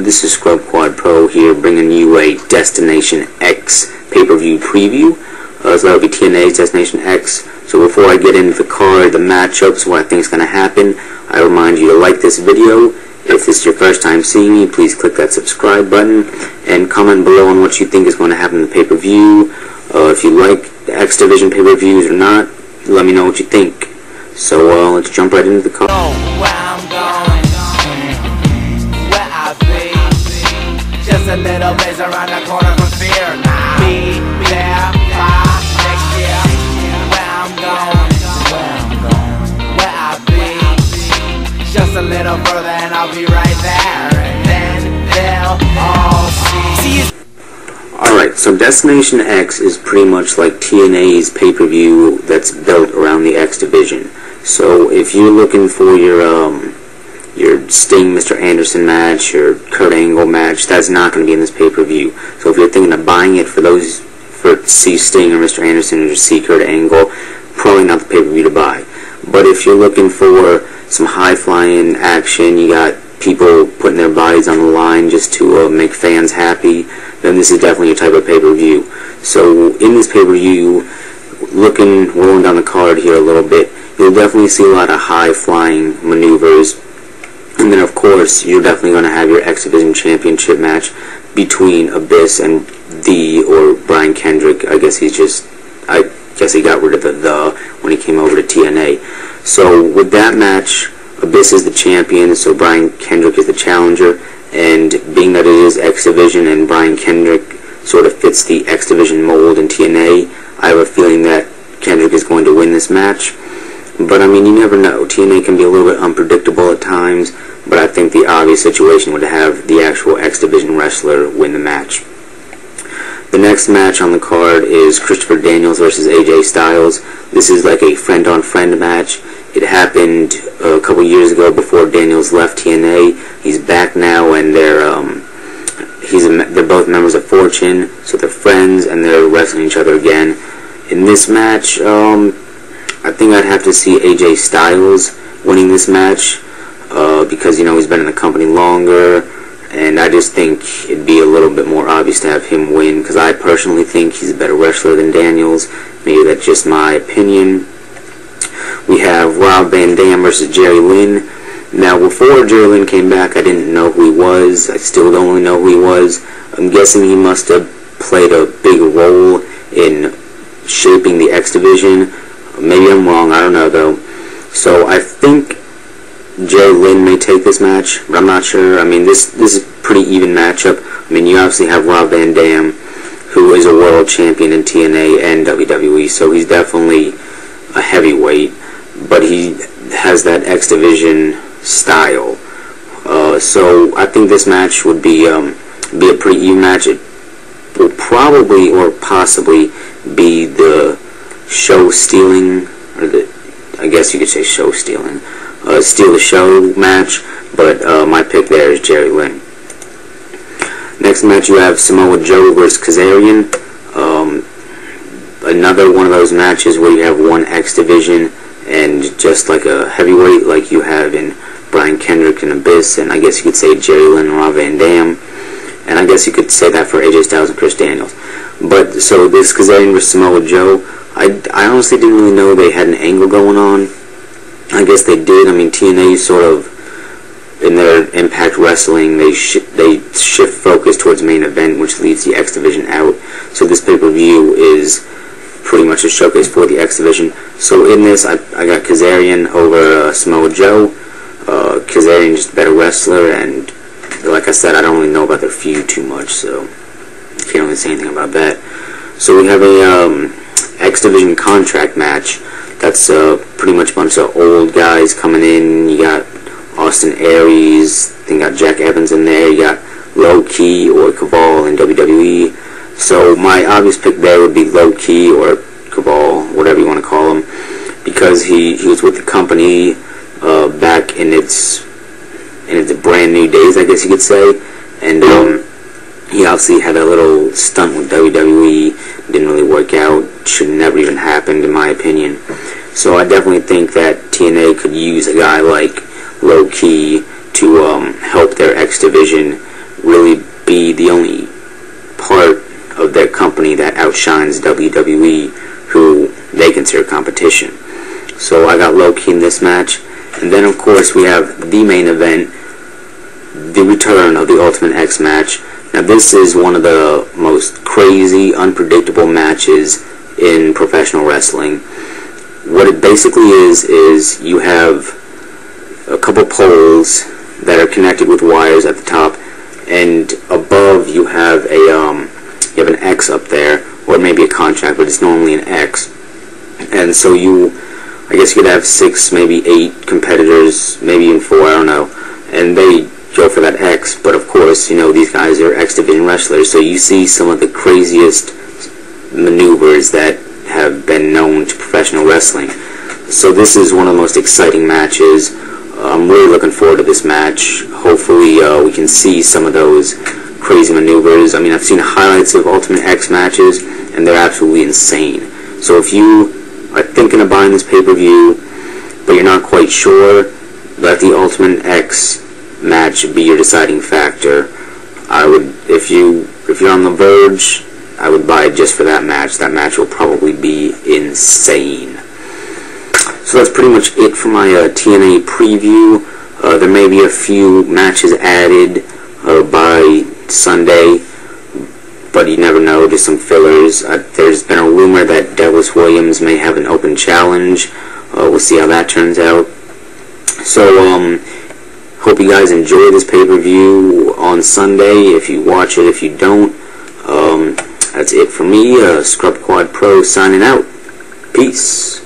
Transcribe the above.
this is Scrub Quad Pro here, bringing you a Destination X pay-per-view preview. So that'll be TNA's Destination X. So before I get into the card, the matchups, what I think is going to happen, I remind you to like this video. If this is your first time seeing me, please click that subscribe button and comment below on what you think is going to happen in the pay-per-view. If you like the X Division pay-per-views or not, let me know what you think. So let's jump right into the card. Just a little place around the corner from fear. Be there by next year. Where I'm going, where I be. Just a little further and I'll be right there. And then they'll all see. Alright, so Destination X is pretty much like TNA's pay-per-view that's built around the X Division. So if you're looking for your Sting Mr. Anderson match, your Kurt Angle match, that's not going to be in this pay-per-view. So if you're thinking of buying it to see Sting or Mr. Anderson or to see Kurt Angle, probably not the pay-per-view to buy. But if you're looking for some high-flying action, you got people putting their bodies on the line just to make fans happy, then this is definitely your type of pay-per-view. So in this pay-per-view, rolling down the card here a little bit, you'll definitely see a lot of high-flying maneuvers. And then, of course, you're definitely going to have your X Division Championship match between Abyss and or Brian Kendrick. I guess he got rid of the when he came over to TNA. So with that match, Abyss is the champion, so Brian Kendrick is the challenger. And being that it is X Division and Brian Kendrick sort of fits the X Division mold in TNA, I have a feeling that Kendrick is going to win this match. But I mean, you never know. TNA can be a little bit unpredictable at times, but I think the obvious situation would have the actual X Division wrestler win the match. The next match on the card is Christopher Daniels versus AJ Styles. This is like a friend-on-friend match. It happened a couple years ago before Daniels left TNA. He's back now, and they're both members of Fortune, so they're friends, and they're wrestling each other again. In this match, I think I'd have to see AJ Styles winning this match because, you know, he's been in the company longer, and I just think it'd be a little bit more obvious to have him win because I personally think he's a better wrestler than Daniels. Maybe that's just my opinion. We have Rob Van Dam versus Jerry Lynn. Now, before Jerry Lynn came back, I didn't know who he was. I still don't really know who he was. I'm guessing he must have played a big role in shaping the X Division. Maybe I'm wrong, I don't know though. So I think Jerry Lynn may take this match, but I'm not sure. I mean, this is a pretty even matchup. I mean, you obviously have Rob Van Dam, who is a world champion in TNA and WWE, so he's definitely a heavyweight, but he has that X Division style. So I think this match would be a pretty even match. It will probably or possibly be the show stealing, or I guess you could say show stealing, steal the show match, but my pick there is Jerry Lynn. Next match you have Samoa Joe versus Kazarian. Another one of those matches where you have one X Division and just like a heavyweight like you have in Brian Kendrick and Abyss, and I guess you could say Jerry Lynn and Rob Van Dam, and I guess you could say that for AJ Styles and Chris Daniels. But so this Kazarian versus Samoa Joe, I honestly didn't really know they had an angle going on. I guess they did. I mean, TNA sort of, in their Impact Wrestling, they shift focus towards main event, which leaves the X Division out. So this pay-per-view is pretty much a showcase for the X Division. So in this, I got Kazarian over Samoa Joe. Kazarian just a better wrestler, and like I said, I don't really know about their feud too much, so can't really say anything about that. So we have a X Division contract match. That's pretty much a bunch of old guys coming in. You got Austin Aries, then you got Jack Evans in there, you got Low Ki or Cabal in WWE. So my obvious pick there would be Low Ki or Cabal, whatever you want to call him, because he was with the company back in its brand new days, I guess you could say, and he obviously had a little stunt with WWE, didn't really work out, should never even happened in my opinion. So I definitely think that TNA could use a guy like Low Ki to help their X Division really be the only part of their company that outshines WWE, who they consider competition. So I got low-key in this match. And then of course we have the main event, the return of the Ultimate X match. Now this is one of the most crazy, unpredictable matches in professional wrestling. What it basically is you have a couple poles that are connected with wires at the top, and above you have an X up there, or maybe a contract, but it's normally an X. And so I guess you could have 6, maybe 8 competitors, maybe even 4, I don't know, and they go for that X. But of course, you know, these guys are X Division wrestlers, so you see some of the craziest maneuvers that have been known to professional wrestling. So this is one of the most exciting matches. I'm really looking forward to this match. Hopefully we can see some of those crazy maneuvers. I mean, I've seen highlights of Ultimate X matches, and they're absolutely insane. So if you are thinking of buying this pay-per-view, but you're not quite sure, let the Ultimate X match be your deciding factor. I would, if you're on the verge, I would buy it just for that match. That match will probably be insane. So that's pretty much it for my TNA preview. There may be a few matches added by Sunday, but you never know, just some fillers. There's been a rumor that Dallas Williams may have an open challenge. We'll see how that turns out. So, hope you guys enjoy this pay-per-view on Sunday, if you watch it. If you don't, that's it for me. Scrub Quad Pro signing out. Peace.